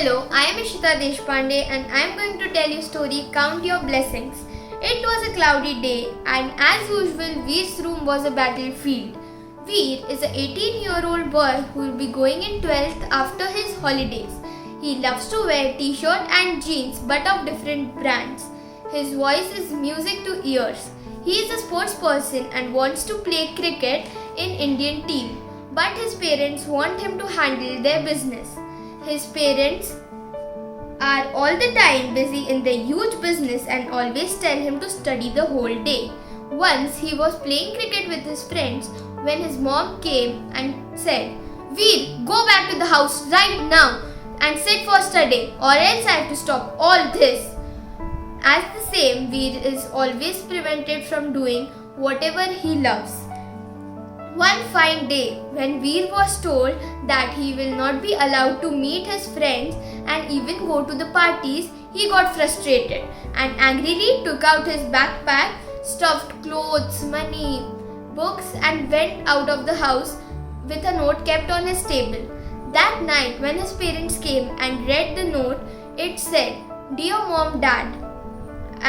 Hello, I am Ishita Deshpande and I am going to tell you a story Count Your Blessings. It was a cloudy day and as usual Veer's room was a battlefield. Veer is an 18-year-old boy who will be going in 12th after his holidays. He loves to wear t-shirt and jeans but of different brands. His voice is music to ears. He is a sports person and wants to play cricket in Indian team, but his parents want him to handle their business. His parents are all the time busy in their huge business and always tell him to study the whole day. Once he was playing cricket with his friends when his mom came and said, "Veer, go back to the house right now and sit for study or else I have to stop all this." As the same, Veer is always prevented from doing whatever he loves. One fine day, when Veer was told that he will not be allowed to meet his friends and even go to the parties, he got frustrated and angrily took out his backpack, stuffed clothes, money, books and went out of the house with a note kept on his table. That night, when his parents came and read the note, it said, "Dear Mom, Dad,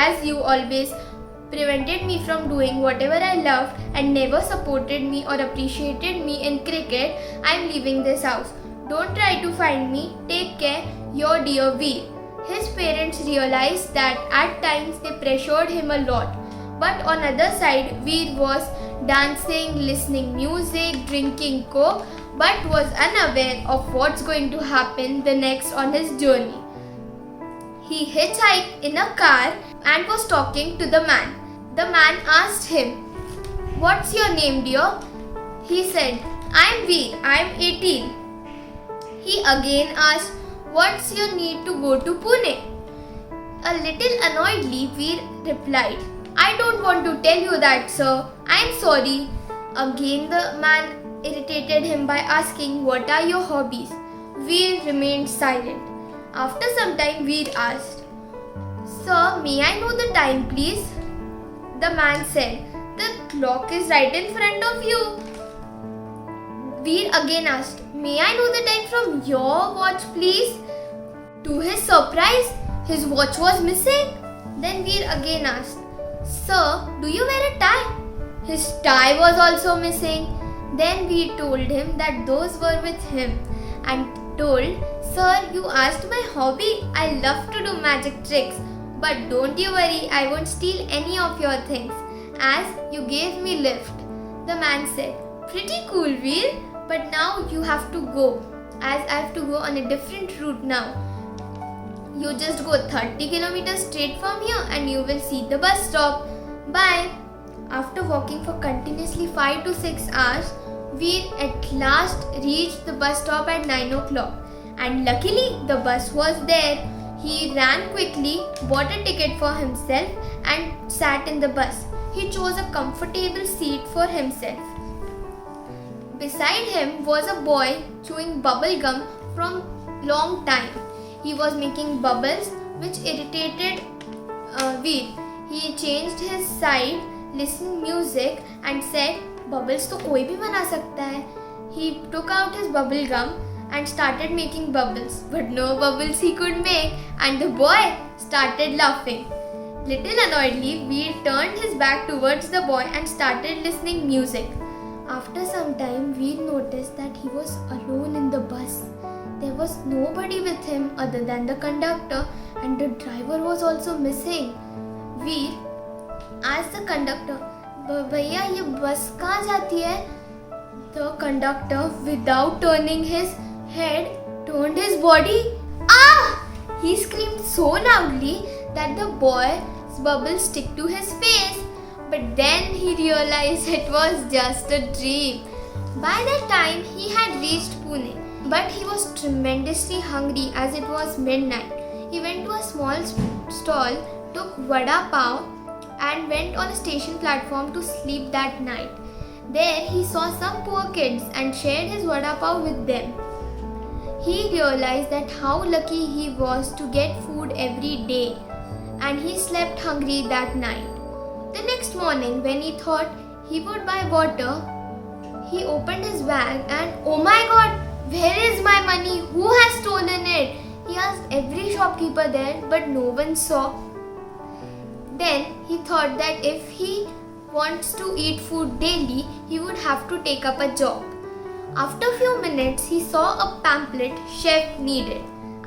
as you always prevented me from doing whatever I loved and never supported me or appreciated me in cricket, I am leaving this house. Don't try to find me. Take care. Your dear Veer." His parents realized that at times they pressured him a lot. But on the other side, Veer was dancing, listening music, drinking coke, but was unaware of what's going to happen the next on his journey. He hitchhiked in a car and was talking to the man. The man asked him, "What's your name, dear?" He said, "I'm Veer, I'm 18. He again asked, "What's your need to go to Pune?" A little annoyedly, Veer replied, "I don't want to tell you that, sir. I'm sorry." Again the man irritated him by asking, "What are your hobbies?" Veer remained silent. After some time, Veer asked, "Sir, may I know the time, please?" The man said, "The clock is right in front of you." Veer again asked, "May I know the time from your watch, please?" To his surprise, his watch was missing. Then Veer again asked, "Sir, do you wear a tie?" His tie was also missing. Then Veer told him that those were with him and told, "Sir, you asked my hobby. I love to do magic tricks. But don't you worry, I won't steal any of your things, as you gave me lift." The man said, "Pretty cool, Veer, but now you have to go, as I have to go on a different route now. You just go 30 kilometers straight from here and you will see the bus stop. Bye." After walking for continuously 5 to 6 hours, Veer at last reached the bus stop at 9 o'clock. And luckily the bus was there. He ran quickly, bought a ticket for himself and sat in the bus. He chose a comfortable seat for himself. Beside him was a boy chewing bubble gum from long time. He was making bubbles which irritated Veer. He changed his side, listened music and said, "Bubbles तो कोई भी बना सकता है." He took out his bubble gum and started making bubbles, but no bubbles he could make, and the boy started laughing. Little annoyedly, Veer turned his back towards the boy and started listening music. After some time, Veer noticed that he was alone in the bus. There was nobody with him other than the conductor, and the driver was also missing. Veer asked the conductor, "भैया ये बस कहाँ जाती है?" The conductor, without turning his head, turned his body. "Ah!" He screamed so loudly that the boy's bubbles stick to his face. But then he realized it was just a dream. By that time, he had reached Pune, but he was tremendously hungry as it was midnight. He went to a small stall, took vada pav, and went on a station platform to sleep that night. There he saw some poor kids and shared his vada pav with them. He realized that how lucky he was to get food every day, and he slept hungry that night. The next morning, when he thought he would buy water, he opened his bag and, "Oh my God, where is my money? Who has stolen it?" He asked every shopkeeper there, but no one saw. Then he thought that if he wants to eat food daily, he would have to take up a job. After a few minutes, he saw a pamphlet chef needed.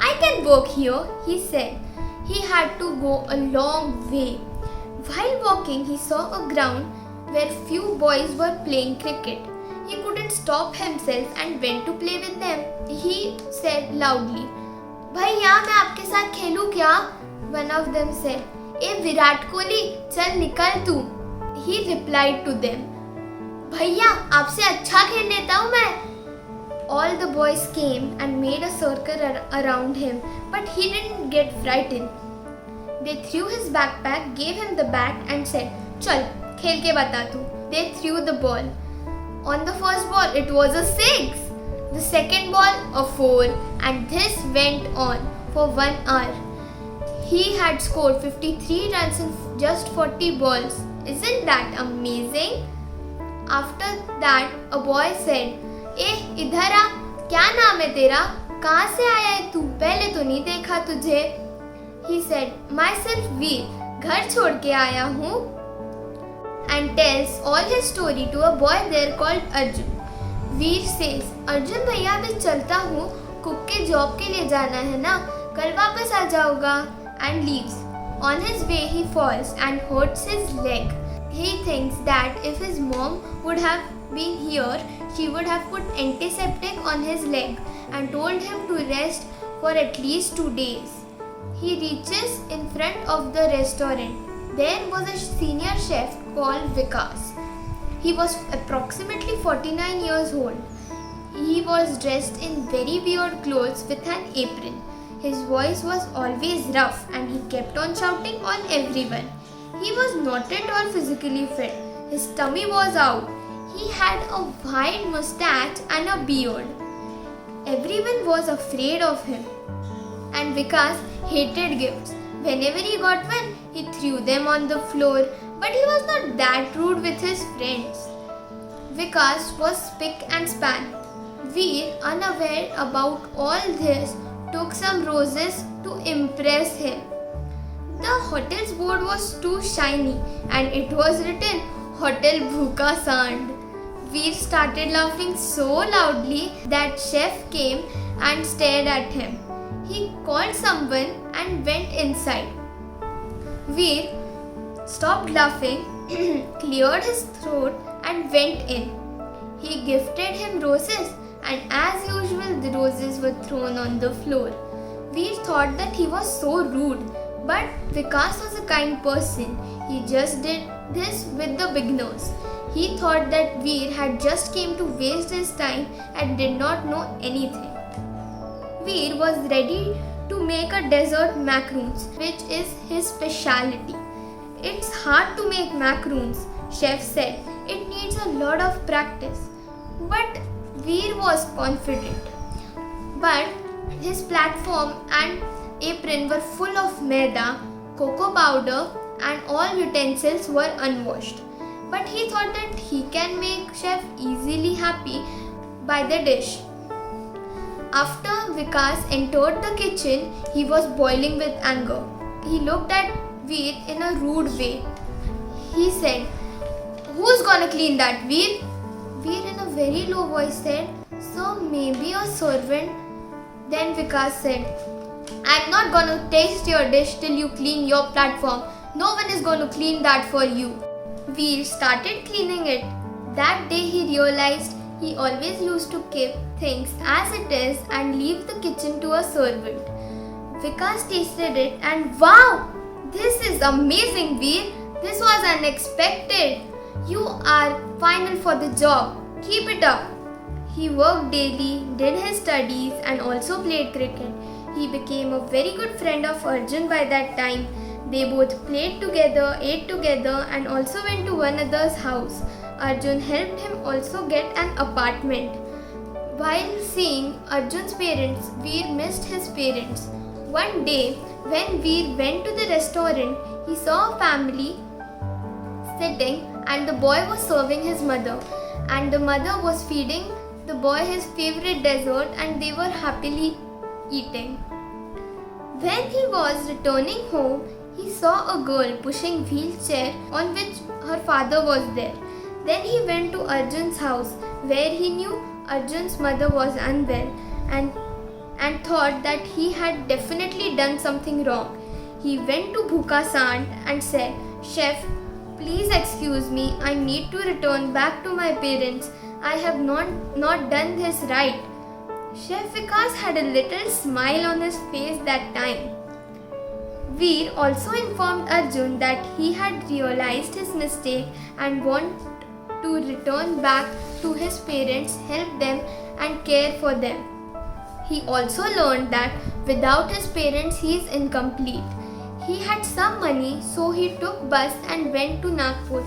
I can work here, he said. He had to go a long way. While walking, he saw a ground where few boys were playing cricket. He couldn't stop himself and went to play with them. He said loudly, "भैया मैं आपके साथ खेलूं क्या?" One of them said, "ए विराट कोहली, चल निकल तू." He replied to them, "भैया आपसे अच्छा खेल लेता हूँ मैं." All the boys came and made a circle around him, but he didn't get frightened. They threw his backpack, gave him the bat and said, "चल खेल के बता तू." They threw the ball. On the first ball, it was a 6. The second ball, a 4. And this went on for 1 hour. He had scored 53 runs in just 40 balls. Isn't that amazing? After that, a boy said, "ए इधर आ, क्या नाम है तेरा? कहाँ से आया है तू? पहले तो नहीं देखा तुझे." He said, "Myself Veer, घर छोड़ के आया हूँ." And tells all his story to a boy there called Arjun. Veer says, "Arjun भैया मैं चलता हूँ, कुक के जॉब के लिए जाना है ना, कल वापस आ जाऊँगा." And leaves. On his way he falls and hurts his leg. He thinks that if his mom would have been here, she would have put antiseptic on his leg and told him to rest for at least 2 days. He reaches in front of the restaurant. There was a senior chef called Vikas. He was approximately 49 years old. He was dressed in very weird clothes with an apron. His voice was always rough and he kept on shouting on everyone. He was not at all physically fit. His tummy was out. He had a wide mustache and a beard. Everyone was afraid of him. And Vikas hated gifts. Whenever he got one, he threw them on the floor, but he was not that rude with his friends. Vikas was spick and span. Veer, unaware about all this, took some roses to impress him. The hotel's board was too shiny and it was written Hotel Bhuka Sand. Veer started laughing so loudly that chef came and stared at him. He called someone and went inside. Veer stopped laughing, cleared his throat and went in. He gifted him roses and as usual the roses were thrown on the floor. Veer thought that he was so rude, but Vikas was a kind person. He just did this with the beginners. He thought that Veer had just came to waste his time and did not know anything. Veer was ready to make a dessert macaroons, which is his speciality. "It's hard to make macaroons," chef said. "It needs a lot of practice." But Veer was confident. But his platform and apron were full of maida, cocoa powder and all utensils were unwashed. But he thought that he can make chef easily happy by the dish. After Vikas entered the kitchen, he was boiling with anger. He looked at Veer in a rude way. He said, "Who's gonna clean that, Veer?" Veer in a very low voice said, "So maybe a servant." Then Vikas said, "I'm not gonna taste your dish till you clean your platform. No one is gonna clean that for you." Veer started cleaning it. That day he realized he always used to keep things as it is and leave the kitchen to a servant. Vikas tasted it and wow! This is amazing, Veer. This was unexpected. You are final for the job. Keep it up. He worked daily, did his studies and also played cricket. He became a very good friend of Arjun by that time. They both played together, ate together and also went to one another's house. Arjun helped him also get an apartment. While seeing Arjun's parents, Veer missed his parents. One day, when Veer went to the restaurant, he saw a family sitting and the boy was serving his mother. And the mother was feeding the boy his favorite dessert and they were happily eating. When he was returning home, he saw a girl pushing wheelchair on which her father was there. Then he went to Arjun's house where he knew Arjun's mother was unwell and thought that he had definitely done something wrong. He went to Bhuka's aunt and said, "Chef, please excuse me, I need to return back to my parents. I have not done this right." Chef Vikas had a little smile on his face that time. Veer also informed Arjun that he had realized his mistake and wanted to return back to his parents, help them and care for them. He also learned that without his parents he is incomplete. He had some money, so he took bus and went to Nagpur.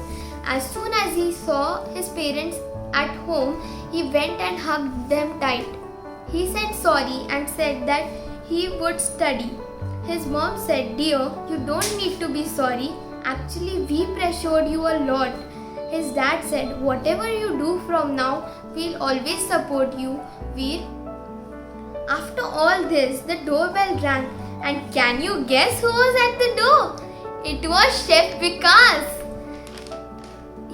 As soon as he saw his parents at home, he went and hugged them tight. He said sorry and said that he would study. His mom said, "Dear, you don't need to be sorry. Actually, we pressured you a lot." His dad said, "Whatever you do from now, we'll always support you, Veer." After all this, the doorbell rang, and can you guess who was at the door? It was Chef Vikas.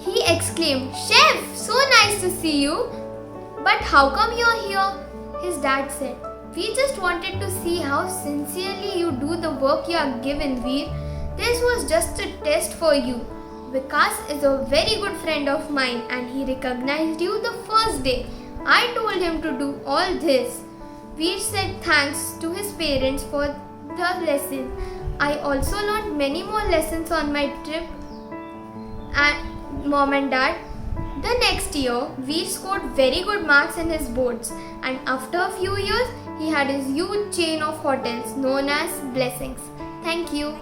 He exclaimed, "Chef, so nice to see you. But how come you're here?" His dad said, "We just wanted to see how sincerely you do the work you are given, Veer. This was just a test for you. Vikas is a very good friend of mine and he recognized you the first day. I told him to do all this." Veer said thanks to his parents for the lesson. "I also learned many more lessons on my trip, and Mom and Dad." The next year, Veer scored very good marks in his boards, and after a few years, he had his huge chain of hotels known as Blessings. Thank you.